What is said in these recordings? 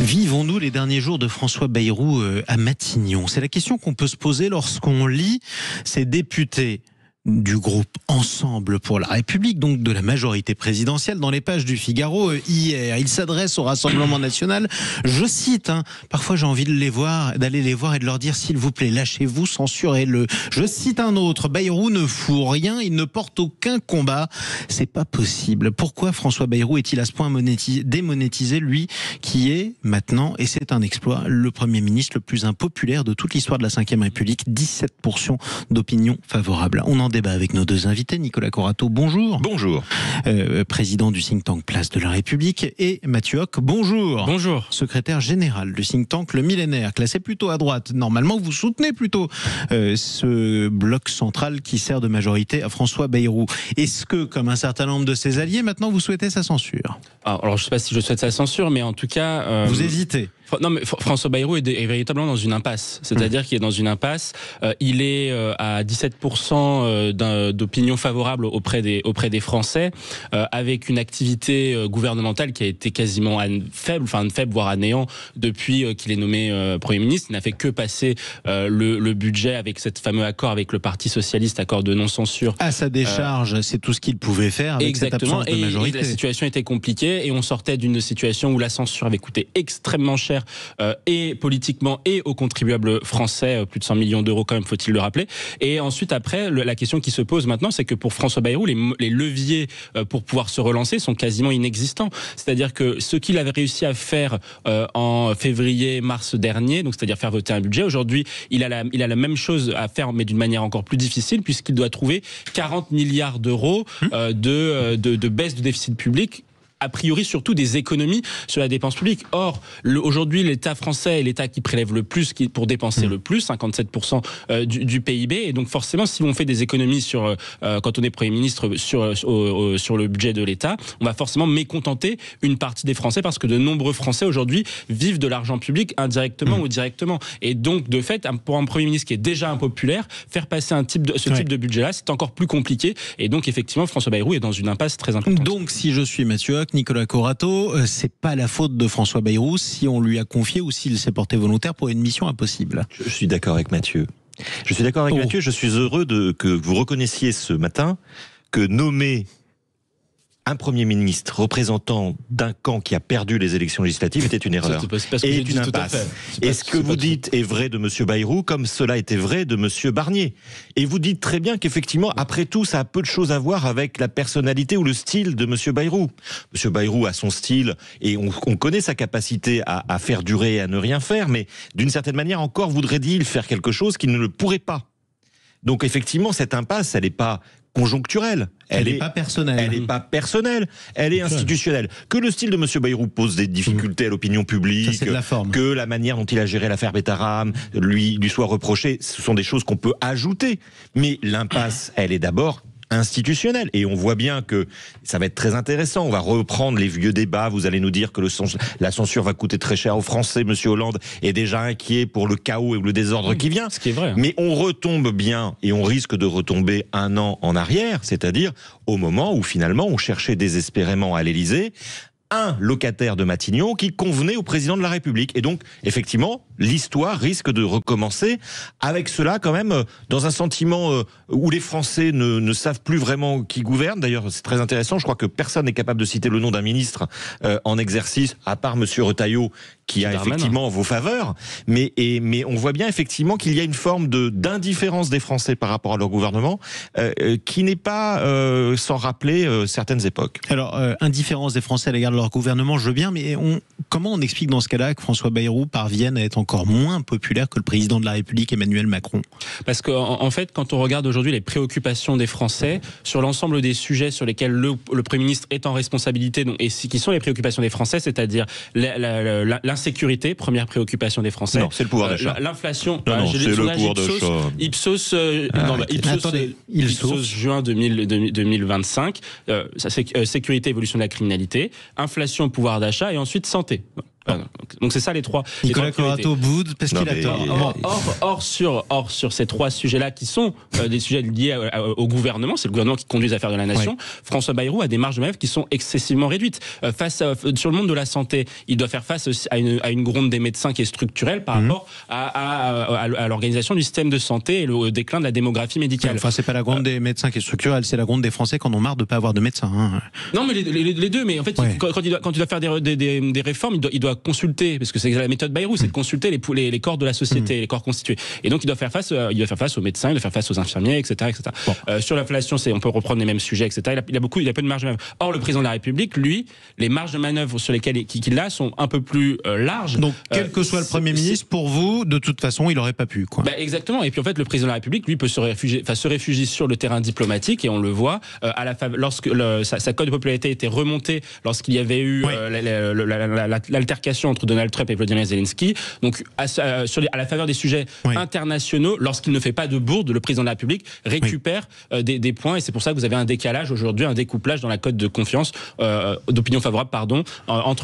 Vivons-nous les derniers jours de François Bayrou à Matignon? C'est la question qu'on peut se poser lorsqu'on lit ces députés du groupe Ensemble pour la République, donc de la majorité présidentielle, dans les pages du Figaro hier. Il s'adresse au Rassemblement national. Je cite, parfois j'ai envie d'aller les voir et de leur dire s'il vous plaît, lâchez-vous, censurez-le. Je cite un autre, Bayrou ne fout rien, il ne porte aucun combat. C'est pas possible. Pourquoi François Bayrou est-il à ce point démonétisé, lui qui est maintenant, et c'est un exploit, le Premier ministre le plus impopulaire de toute l'histoire de la Ve République, 17% d'opinion favorable. On en débat avec nos deux invités. Nicolas Corato, bonjour. Bonjour. Président du think tank Place de la République, et Mathieu Hoc, bonjour. Bonjour. Secrétaire général du think tank Le Millénaire, classé plutôt à droite. Normalement, vous soutenez plutôt ce bloc central qui sert de majorité à François Bayrou. Est-ce que, comme un certain nombre de ses alliés, maintenant vous souhaitez sa censure? Alors, je ne sais pas si je souhaite sa censure, mais en tout cas... Vous hésitez? Non, mais François Bayrou est véritablement dans une impasse. C'est-à-dire qu'il est dans une impasse. Il est à 17% d'opinion favorable auprès des Français, avec une activité gouvernementale qui a été quasiment faible, voire à néant, depuis qu'il est nommé Premier ministre. Il n'a fait que passer le budget avec cet fameux accord avec le Parti Socialiste, accord de non-censure. À sa décharge, c'est tout ce qu'il pouvait faire avec exactement, cette absence de majorité. Et la situation était compliquée et on sortait d'une situation où la censure avait coûté extrêmement cher et politiquement et aux contribuables français, plus de 100 millions d'euros quand même, faut-il le rappeler. Et ensuite, après, la question qui se pose maintenant, c'est que pour François Bayrou, les leviers pour pouvoir se relancer sont quasiment inexistants. C'est-à-dire que ce qu'il avait réussi à faire en février-mars dernier, donc c'est-à-dire faire voter un budget, aujourd'hui, il a la même chose à faire, mais d'une manière encore plus difficile, puisqu'il doit trouver 40 milliards d'euros de baisse de déficit public, a priori surtout des économies sur la dépense publique. Or, aujourd'hui, l'État français est l'État qui prélève le plus pour dépenser le plus, 57% du PIB. Et donc forcément, si on fait des économies quand on est Premier ministre sur le budget de l'État, on va forcément mécontenter une partie des Français, parce que de nombreux Français aujourd'hui vivent de l'argent public indirectement ou directement. Et donc, de fait, pour un Premier ministre qui est déjà impopulaire, faire passer ce type de budget-là, c'est encore plus compliqué. Et donc, effectivement, François Bayrou est dans une impasse très importante. Donc, si je suis Mathieu Hoc, Nicolas Corato, c'est pas la faute de François Bayrou si on lui a confié ou s'il s'est porté volontaire pour une mission impossible. Je suis d'accord avec Mathieu. Je suis heureux que vous reconnaissiez ce matin que nommer un Premier ministre représentant d'un camp qui a perdu les élections législatives était une erreur et une impasse. Et ce que vous dites est vrai de M. Bayrou, comme cela était vrai de M. Barnier. Et vous dites très bien qu'effectivement, après tout, ça a peu de choses à voir avec la personnalité ou le style de M. Bayrou. M. Bayrou a son style et on connaît sa capacité à faire durer et à ne rien faire, mais d'une certaine manière encore voudrait-il faire quelque chose qu'il ne le pourrait pas. Donc effectivement, cette impasse, elle n'est pas conjoncturelle. Elle n'est pas personnelle. Elle n'est pas personnelle, elle est institutionnelle. Que le style de M. Bayrou pose des difficultés à l'opinion publique, ça, c'est de la forme. Que la manière dont il a géré l'affaire Betaram lui soit reprochée, ce sont des choses qu'on peut ajouter. Mais l'impasse, elle est d'abord institutionnelle. Et on voit bien que ça va être très intéressant. On va reprendre les vieux débats. Vous allez nous dire que la censure va coûter très cher aux Français. Monsieur Hollande est déjà inquiet pour le chaos et le désordre qui vient. Ce qui est vrai. Mais on retombe bien et on risque de retomber un an en arrière, c'est-à-dire au moment où finalement on cherchait désespérément à l'Élysée un locataire de Matignon qui convenait au président de la République. Et donc, effectivement, l'histoire risque de recommencer avec cela quand même, dans un sentiment où les Français ne savent plus vraiment qui gouverne. D'ailleurs, c'est très intéressant, je crois que personne n'est capable de citer le nom d'un ministre en exercice, à part M. Retailleau, qui a effectivement vos faveurs. Mais on voit bien effectivement qu'il y a une forme d'indifférence des Français par rapport à leur gouvernement qui n'est pas sans rappeler certaines époques. Alors, indifférence des Français à l'égard de leur gouvernement, je veux bien, mais comment on explique dans ce cas-là que François Bayrou parvienne à être encore moins populaire que le président de la République, Emmanuel Macron? Parce qu'en fait, quand on regarde aujourd'hui les préoccupations des Français sur l'ensemble des sujets sur lesquels le Premier ministre est en responsabilité, et qui sont les préoccupations des Français, c'est-à-dire l'insécurité, première préoccupation des Français. Non, c'est le pouvoir d'achat. L'inflation. Non, c'est le pouvoir d'achat. Ipsos juin 2025. Sécurité, évolution de la criminalité, inflation, pouvoir d'achat et ensuite santé. Donc c'est ça les trois. Nicolas Corato boude parce qu'il a tort. Or sur ces trois sujets-là qui sont des sujets liés au gouvernement, c'est le gouvernement qui conduit les affaires de la nation. Oui. François Bayrou a des marges de manœuvre qui sont excessivement réduites. Sur le monde de la santé, il doit faire face aussi à une gronde des médecins qui est structurelle par rapport à l'organisation du système de santé et le déclin de la démographie médicale. Enfin, c'est pas la gronde des médecins qui est structurelle, c'est la gronde des Français qui en ont marre de pas avoir de médecins. Hein. Non, mais les deux. Mais en fait, quand il doit faire des réformes, il doit consulter, parce que c'est la méthode Bayrou, c'est de consulter les corps de la société, les corps constitués. Et donc, il doit faire face aux médecins, il doit faire face aux infirmiers, etc., etc. Bon. Sur l'inflation, on peut reprendre les mêmes sujets, etc. Il a peu de marge de manœuvre. Or, le président de la République, lui, les marges de manœuvre sur lesquelles qu'il a sont un peu plus larges. Donc, quel que soit le Premier ministre, pour vous, de toute façon, il n'aurait pas pu, quoi. Exactement. Et puis, en fait, le président de la République, lui, peut se réfugier sur le terrain diplomatique, et on le voit, lorsque sa cote de popularité était remontée, lorsqu'il y avait eu l'altercation entre Donald Trump et Volodymyr Zelensky. Donc, à la faveur des sujets internationaux, lorsqu'il ne fait pas de bourde, le président de la République récupère des points, et c'est pour ça que vous avez un décalage aujourd'hui, un découplage dans la cote de confiance, d'opinion favorable,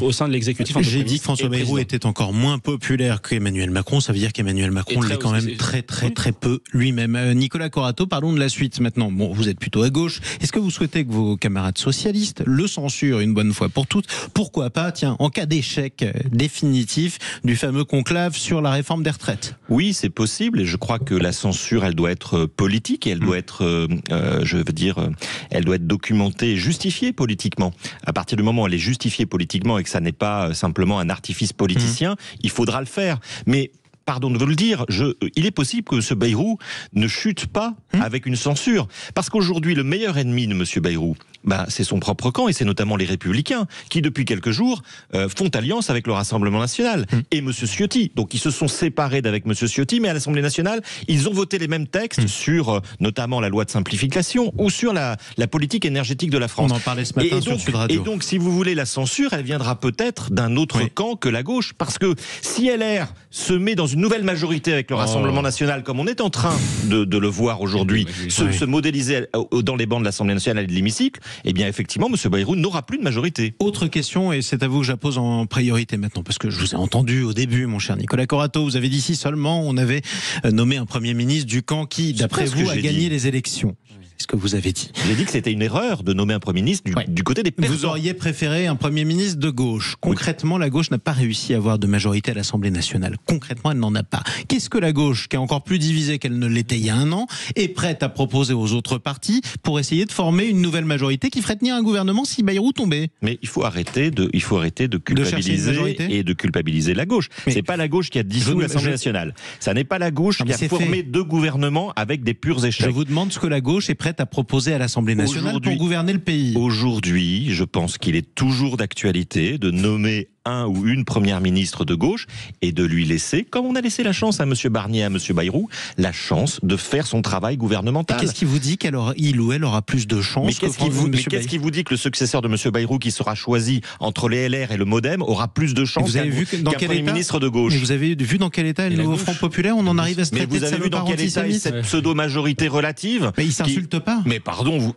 au sein de l'exécutif. J'ai dit que François Bayrou était encore moins populaire qu'Emmanuel Macron, ça veut dire qu'Emmanuel Macron l'est quand même très peu lui-même. Nicolas Corato, parlons de la suite maintenant. Bon, vous êtes plutôt à gauche. Est-ce que vous souhaitez que vos camarades socialistes le censurent une bonne fois pour toutes? Pourquoi pas, en cas d'échec définitif du fameux conclave sur la réforme des retraites? Oui, c'est possible, et je crois que la censure, elle doit être politique, et elle doit être, elle doit être documentée et justifiée politiquement. À partir du moment où elle est justifiée politiquement et que ça n'est pas simplement un artifice politicien, il faudra le faire. Mais pardon de vous le dire, il est possible que M. Bayrou ne chute pas avec une censure. Parce qu'aujourd'hui, le meilleur ennemi de M. Bayrou, c'est son propre camp, et c'est notamment les Républicains, qui depuis quelques jours font alliance avec le Rassemblement national et M. Ciotti. Donc ils se sont séparés d'avec M. Ciotti, mais à l'Assemblée nationale, ils ont voté les mêmes textes sur notamment la loi de simplification ou sur la politique énergétique de la France. On en parlait ce matin sur Sud Radio. Et donc, si vous voulez, la censure, elle viendra peut-être d'un autre camp que la gauche. Parce que si LR se met dans une nouvelle majorité avec le Rassemblement national, comme on est en train de le voir aujourd'hui, se modéliser dans les bancs de l'Assemblée nationale et de l'hémicycle, eh bien effectivement, M. Bayrou n'aura plus de majorité. Autre question, et c'est à vous que je la pose en priorité maintenant, parce que je vous ai entendu au début, mon cher Nicolas Corato, vous avez dit si seulement on avait nommé un Premier ministre du camp qui, d'après vous, a gagné les élections. Ce que vous avez dit. J'ai dit que c'était une erreur de nommer un Premier ministre du côté des perdants. Vous auriez préféré un Premier ministre de gauche. Concrètement, la gauche n'a pas réussi à avoir de majorité à l'Assemblée nationale. Concrètement, elle n'en a pas. Qu'est-ce que la gauche, qui est encore plus divisée qu'elle ne l'était il y a un an, est prête à proposer aux autres partis pour essayer de former une nouvelle majorité qui ferait tenir un gouvernement si Bayrou tombait? Mais il faut arrêter de culpabiliser et de culpabiliser la gauche. C'est pas la gauche qui a dissous l'Assemblée nationale. Ça n'est pas la gauche qui a formé deux gouvernements avec des purs échecs. Je vous demande ce que la gauche est prête à proposer à l'Assemblée nationale pour gouverner le pays. Aujourd'hui, je pense qu'il est toujours d'actualité de nommer un ou une première ministre de gauche et de lui laisser, comme on a laissé la chance à M. Barnier et à M. Bayrou, la chance de faire son travail gouvernemental. Qu'est-ce qui vous dit qu'il ou elle aura plus de chance? Mais qu'est-ce qui vous dit que le successeur de M. Bayrou, qui sera choisi entre les LR et le MoDem, aura plus de chance qu'un Premier ministre de gauche? Mais vous avez vu dans quel état est le nouveau Front Populaire? On en arrive à se traiter de salopard antisémite. Vous avez vu dans quel état est cette pseudo-majorité relative? Mais ils s'insultent pas. Mais pardon,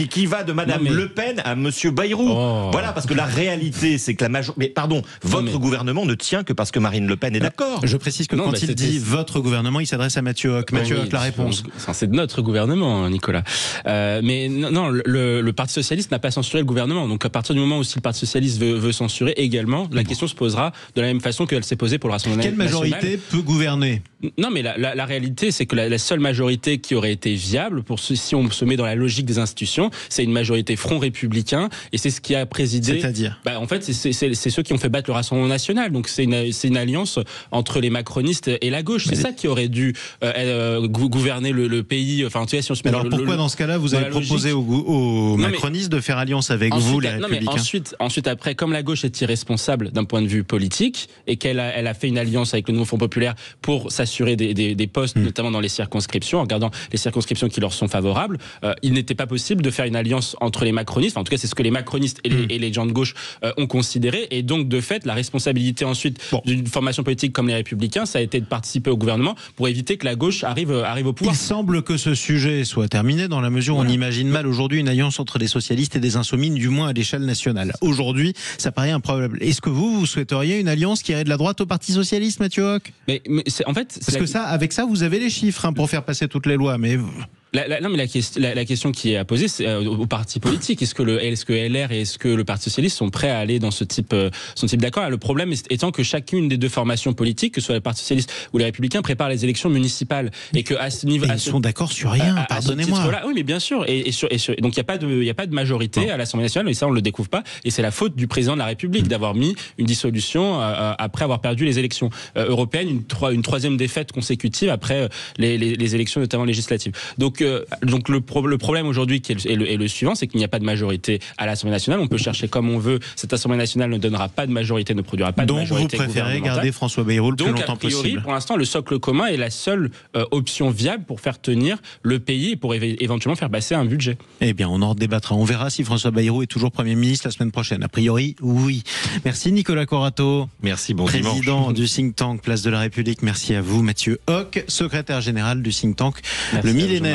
qui va de Madame Le Pen à M. Bayrou. Voilà, parce que la réalité, c'est que la majorité... Mais pardon, votre gouvernement ne tient que parce que Marine Le Pen est d'accord. Je précise que quand il dit votre gouvernement, il s'adresse à Mathieu Hoc. Mathieu Hoc, la réponse. C'est de notre gouvernement, Nicolas. Mais non, le Parti Socialiste n'a pas censuré le gouvernement. Donc à partir du moment où si le Parti Socialiste veut censurer également, la question se posera de la même façon qu'elle s'est posée pour le Rassemblement national. Quelle majorité peut gouverner? Non, mais la réalité, c'est que la seule majorité qui aurait été viable, si on se met dans la logique des institutions, c'est une majorité Front républicain, et c'est ce qui a présidé... C'est-à-dire en fait, c'est ceux qui ont fait battre le Rassemblement national. Donc c'est une alliance entre les macronistes et la gauche. C'est ça qui aurait dû gouverner le pays. Enfin, en tout cas, si on se met alors pourquoi dans ce cas-là vous avez proposé aux macronistes de faire alliance avec vous, les républicains? Ensuite, après, comme la gauche est irresponsable d'un point de vue politique et qu'elle a fait une alliance avec le nouveau Front populaire pour s'assurer des postes, notamment dans les circonscriptions, en regardant les circonscriptions qui leur sont favorables, il n'était pas possible de faire une alliance entre les macronistes. Enfin, en tout cas, c'est ce que les macronistes et les gens de gauche ont considéré. considéré. Et donc, de fait, la responsabilité ensuite d'une formation politique comme les Républicains, ça a été de participer au gouvernement pour éviter que la gauche arrive au pouvoir. Il semble que ce sujet soit terminé dans la mesure où on imagine mal aujourd'hui une alliance entre des socialistes et des insoumis, du moins à l'échelle nationale. Aujourd'hui, ça paraît improbable. Est-ce que vous souhaiteriez une alliance qui irait de la droite au Parti socialiste, Mathieu Hoc ? Mais en fait, parce que avec ça, vous avez les chiffres pour faire passer toutes les lois, mais... Non, mais la question qui est à poser, c'est aux partis politiques. Est-ce que LR et est-ce que le Parti socialiste sont prêts à aller dans ce type d'accord? Le problème étant que chacune des deux formations politiques, que ce soit le Parti socialiste ou les Républicains, prépare les élections municipales et que à ce niveau, ils sont d'accord sur rien. Pardonnez-moi. Oui, mais bien sûr. Donc il y a pas de majorité à l'Assemblée nationale, et ça on le découvre pas. Et c'est la faute du président de la République d'avoir mis une dissolution après avoir perdu les élections européennes, une troisième défaite consécutive après les élections notamment législatives. Donc le problème aujourd'hui est le suivant, c'est qu'il n'y a pas de majorité à l'Assemblée nationale. On peut chercher comme on veut. Cette Assemblée nationale ne donnera pas de majorité, ne produira pas de majorité. Donc vous préférez garder François Bayrou le plus longtemps possible. Donc a priori, pour l'instant, le socle commun est la seule option viable pour faire tenir le pays et pour éventuellement faire passer un budget. Eh bien, on en débattra. On verra si François Bayrou est toujours Premier ministre la semaine prochaine. A priori, oui. Merci Nicolas Corato. Merci, bon président dimanche. du think tank Place de la République. Merci à vous Mathieu Hoc, secrétaire général du think tank Le Millénaire.